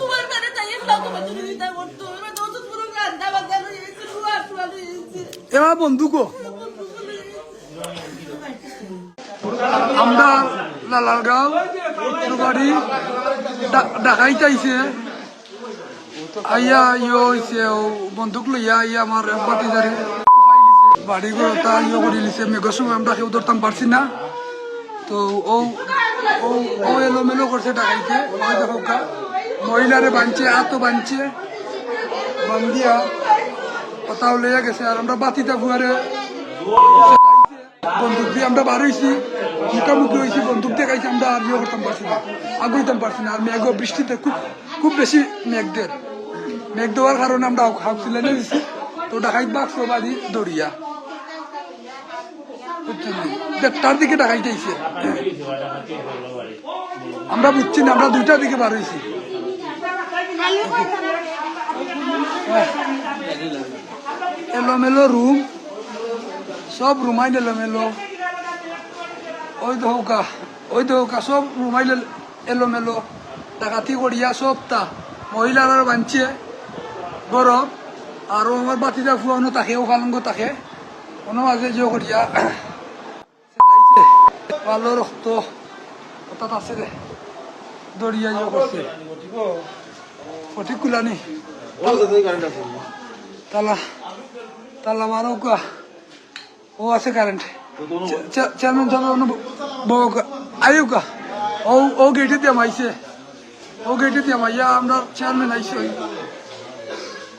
তোমার কাছে তাই একটা তোমার জন্য দিতে করতো এবার তো পুরো গান্ডা বাগা রয়েছে রুয়া টুয়া রয়েছে এবার বন্ধুকো আমরা লালারগাঁও বাড়ি ডাকাইতাইছে আইয়া ইয়ে হয়েছে বন্দুক লইয়া আইয়া আমার বাতিদারে বাড়ি ঘরটা ইয়ে করে লিছে মেঘর সময় আমরা কেউ ধরতাম পারছি না তো ও ও ও এলোমেলো করছে ডাকাইতে ওই দেখো মহিলারে বাঁধছে আতো বাঁধছে বান্ধিয়া কোথাও লইয়া গেছে আর আমরা বাতিটা ফুয়ারে বন্দুক দিয়ে আমরা বার হয়েছি মুখামুখি হয়েছি বন্দুক দিয়ে খাইছি আমরা আর ইয়ে করতাম পারছি না আগুইতাম পারছি না আর মেঘ বৃষ্টিতে খুব বেশি মেঘ দেওয়ার কারণে আমরা হাফ সিলাইনে দিচ্ছি তো ডাকাইত বাক্স বাদি দড়িয়া দেড়টার দিকে ডাকাইতেছে আমরা বুঝছি না আমরা 2টার দিকে বার হয়েছি এলোমেলো রুম সব রুমাইল এলোমেলো ওই দৌকা সব রুমাইল এলোমেলো ডাকাতি করিয়া সব তা মহিলারা বাঁধছে গরম আর আমার বাতিটা ফুয়ানো তাকে ওখালঙ্গ তাকে কোনো মাঝে যে করিয়া ভালো রক্ত হঠাৎ আছে রে দড়িয়া যে করছে সঠিক কুলানি তালা তালা মারো কা ও আছে কারেন্ট চেয়ারম্যান সাহেব আয়ুকা ও গেটে দিয়ে মাইছে ও গেটে দিয়ে মাইয়া আমরা চেয়ারম্যান আইছে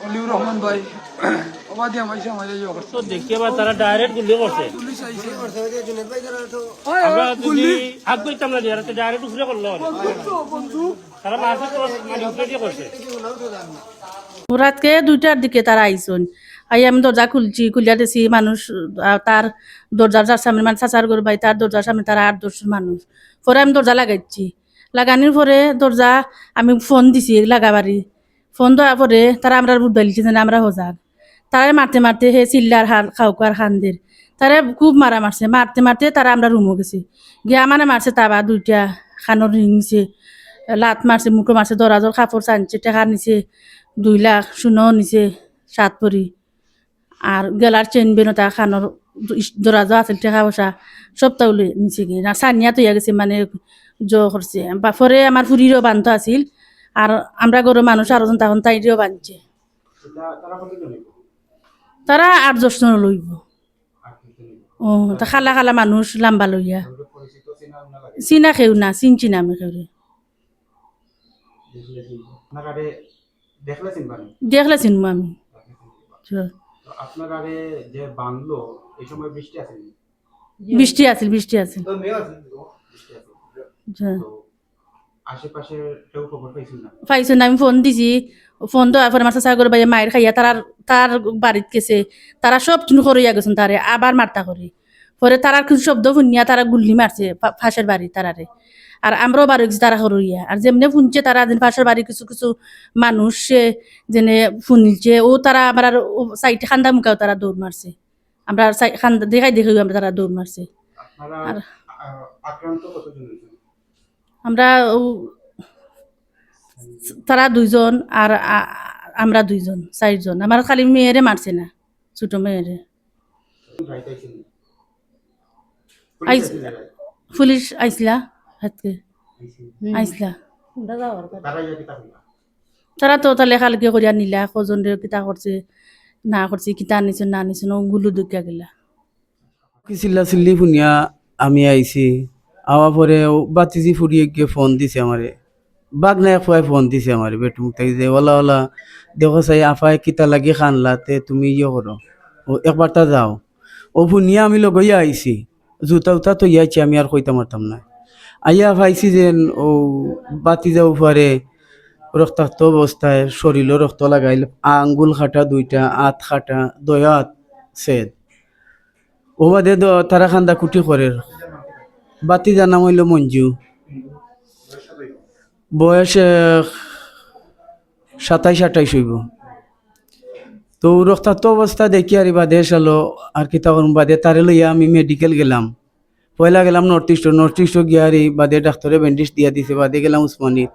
অলিউর রহমান ভাই ওবা দিয়ে মাইছে মাইয়া ইয়ে করছে তো দেখি আবার তারা ডাইরেক্ট গুলি করছে পুলিশ আইছে আমরা যদি হাত করতাম না যারা ডাইরেক্ট উপরে করলো বন্ধু তারা মাঝে তো মানে উপরে দিয়ে করছে রাতকে 2টার দিকে তারা আইসন আই আমি দরজা খুলিয়া দিছি মানুষ তার দরজার সামনে মানে চাচার গরু ভাই তার দরজার সামনে তারা 8-10 মানুষ পরে আমি দরজা লাগাইছি লাগানোর পরে দরজা আমি ফোন দিছি লাগাবারি ফোন দেওয়ার পরে তারা আমরা বুঝবাইছি যে আমরা হজাক তারা মারতে মারতে হে চিল্লার খাওয়ার খান্দের তারা খুব মারতে তারা আমরা রুমও গেছি গিয়া মানে মারছে তাবা 2টা খানোর রিংছে লাত মারছে মুখো মারছে দরাজর কাপড় চানছে টেকা নিছে 2 লাখ সোনাও নিছে 7 ভরি আর গেলার চেন বেনতা খানোর দরাজা আছে টেকা পয়সা সব তাউলে নিছে কি না সানিয়া তৈয়া গেছে মানে করছে পরে আমার ফুরিরও বান্ধ আছিল আর আমরা গরু মানুষ আরো তখন তাইরেও বাঁধছে তারা 8-10 জন লইব ও তা খালা খালা মানুষ লাম্বা লইয়া চিনা খেউ না চিনছি না আমি খেউরে দেখলে চিনবো আমি আপনার আগে যে বাংলো এই সময় বৃষ্টি আছিল আশেপাশে কেউ খবর পাইছেন না পাইছো না আমি ফোন দিছি ফোন দেওয়ার পরে আমার চাচার ভাই মায়ের খাইয়া তার বাড়িত গেছে তারা সব করিয়া গেছেন তারে আবার মারতা করে পরে তারার কিছু শব্দ শুনিয়া তারা গুল্লি মারছে ফাঁসের বাড়ি তারারে আর আমরাও বাড়ি গেছি তারা হরইয়া আর যেমনি শুনছে তারা যেন ফাঁসের বাড়ি কিছু মানুষ যেনে শুনিছে ও তারা আমার সাইডে খান্দা মুখাও তারা দৌড় মারছে আমরা খান্দা দেখাই আমরা তারা দৌড় মারছে আর আক্রান্ত কতজন হয়েছে আমরা তারা 2 জন আর আমরা 2 জন 4 জন আমার খালি মেয়েরে মারছে না ছোট মেয়েরে পুলিশ আইসলা হাতকে আইসলা তারা তো তাহলে খালকে করিয়া নিলা কজন কিতা করছে না করছে কিতা আনিছে না আনিছে গুলো দুকিয়া গেলা কি চিল্লি শুনিয়া আমি আইছি আওয়া পরে বাতিজি ফুরিয়ে গিয়ে ফোন দিছে আমারে বাঘ নায়ক ফোন দিছে আমারে বেটুক তাই যে ওলা দেখো চাই আফায় কিতা লাগি খানলাতে তুমি ইয়ে করো ও একবার তা যাও ও শুনিয়া আমি লগইয়া আইছি জুতা তো ইয়াইছি আমি আর কইতে মারতাম না আইয়া ভাইছি যে ও বাতি যাও পারে রক্তাক্ত অবস্থায় শরীরও রক্ত লাগাইল আঙ্গুল খাটা 2টা হাত খাটা 2 হাত সেদ ও বাদে তারা খান্দা কুটি করে বাতি জানাম হইল মঞ্জু বয়স 27-28 হইব তো রক্তাক্ত অবস্থা দেখি আর বাদে সালো আর কিতা করুম বাদে তারে লইয়া আমি মেডিকেল গেলাম পয়লা গেলাম নর্থ ইস্ট গিয়া আর বাদে ডাক্তারে ব্যান্ডেজ দিয়া দিছে বাদে গেলাম উসমানিত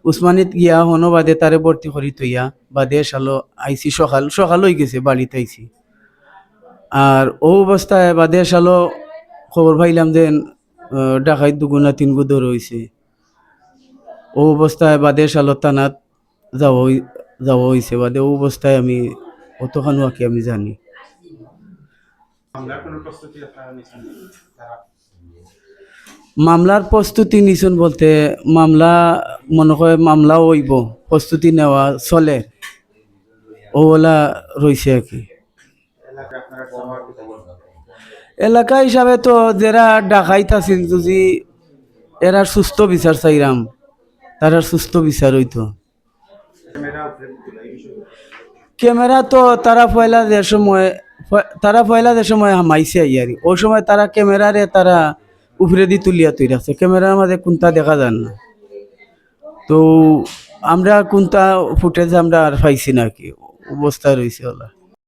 উসমানিত গিয়া হনো বাদে তারে ভর্তি করি তৈয়া বাদে সালো আইসি সকাল হয়ে গেছে বাড়িতে আইসি। আর ও অবস্থায় বাদে সালো খবর পাইলাম যে ডাকাইত 2 না 3 গুদর হয়েছে। ও অবস্থায় বাদে সালো থানাত যাওয়া হয়েছে। বাদে ও অবস্থায় আমি অতখানো আর কি আমি জানি। মামলার কোনো প্রস্তুতি আপনারা নিচ্ছেন তারা? মামলার প্রস্তুতি নিছুন বলতে মামলা মনে হয় মামলাও হইব, প্রস্তুতি নেওয়া চলে, ওলা রয়েছে আর কি। এলাকায় আপনারা চাওয়ার কি খবর? এলাকা হিসাবে তো যারা ডাকাইত আছিল যদি এরা সুস্থ বিচার চাইরাম, তারা সুস্থ বিচার হইতো। ক্যামেরা উপরে তোলা এই বিষয়ে ক্যামেরা তো তারা পয়লা যে সময় হামাইছে আর ওই সময় তারা ক্যামেরারে তারা উপরে দিয়ে তুলিয়া তুই রাখছে, ক্যামেরার মাঝে কোনটা দেখা যান না। তো আমরা কোনটা ফুটেজ আমরা আর পাইছি না কি অবস্থা রয়েছে ওলা।